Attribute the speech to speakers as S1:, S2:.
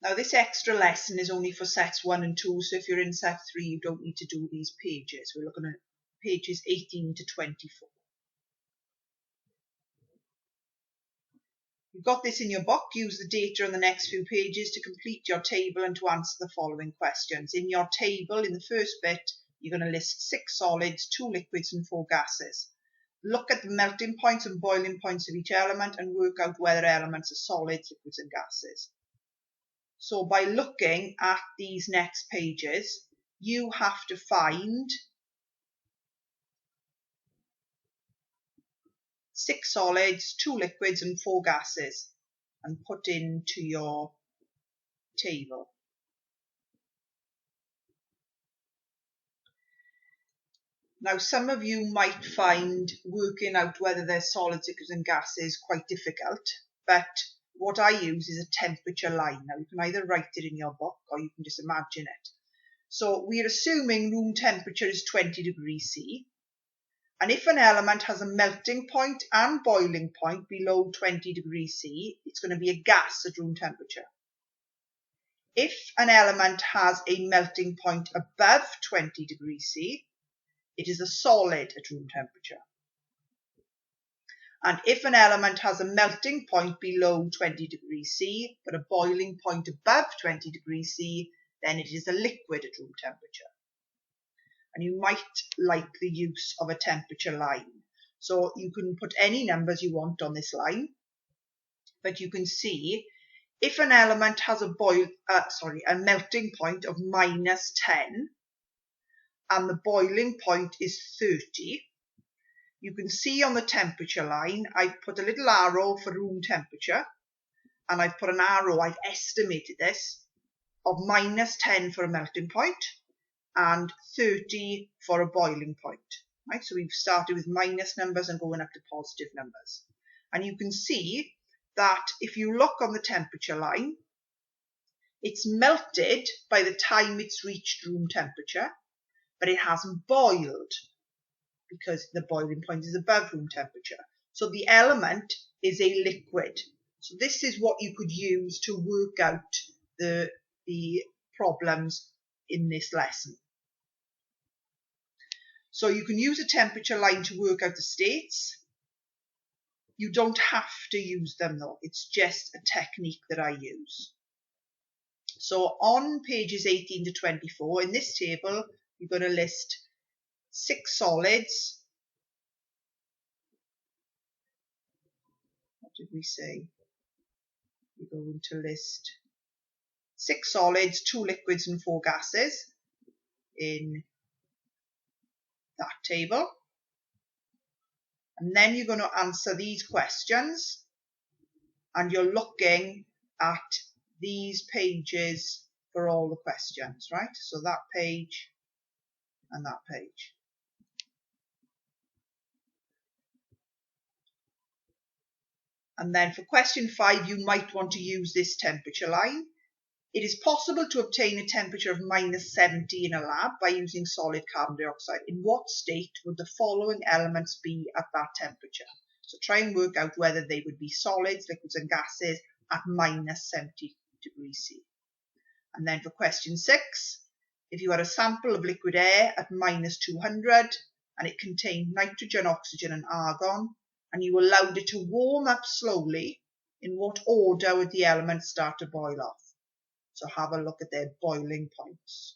S1: Now this extra lesson is only for sets 1 and 2, so if you're in set 3 you don't need to do these pages. We're looking at pages 18 to 24. You've got this in your book. Use the data on the next few pages to complete your table and to answer the following questions. In your table, in the first bit, you're going to list 6 solids, 2 liquids and 4 gases. Look at the melting points and boiling points of each element and work out whether elements are solids, liquids and gases. So by looking at these next pages, you have to find 6 solids, 2 liquids and 4 gases and put into your table. Now some of you might find working out whether they're solids, liquids and gases quite difficult, but what I use is a temperature line. Now you can either write it in your book or you can just imagine it. So we're assuming room temperature is 20 degrees C. And if an element has a melting point and boiling point below 20 degrees C, it's going to be a gas at room temperature. If an element has a melting point above 20 degrees C, it is a solid at room temperature. And if an element has a melting point below 20 degrees C, but a boiling point above 20 degrees C, then it is a liquid at room temperature. And you might like the use of a temperature line. So you can put any numbers you want on this line, but you can see if an element has a melting point of -10 and the boiling point is 30, you can see on the temperature line I've put a little arrow for room temperature and I've put an arrow, I've estimated this, of -10 for a melting point and 30 for a boiling point. Right? So we've started with minus numbers and going up to positive numbers. And you can see that if you look on the temperature line, it's melted by the time it's reached room temperature, but it hasn't boiled because the boiling point is above room temperature. So the element is a liquid. So this is what you could use to work out the problems in this lesson. So you can use a temperature line to work out the states. You don't have to use them though, it's just a technique that I use. So on pages 18 to 24, in this table, you're going to list 6 solids. What did we say? We're going to list 6 solids, 2 liquids and 4 gases in that table. And then you're going to answer these questions and you're looking at these pages for all the questions, right? So that page and that page. And then for question 5, you might want to use this temperature line. It is possible to obtain a temperature of -70 in a lab by using solid carbon dioxide. In what state would the following elements be at that temperature? So try and work out whether they would be solids, liquids and gases at -70 degrees C. And then for question 6, if you had a sample of liquid air at -200 and it contained nitrogen, oxygen and argon, and you allowed it to warm up slowly, in what order would the elements start to boil off? So have a look at their boiling points.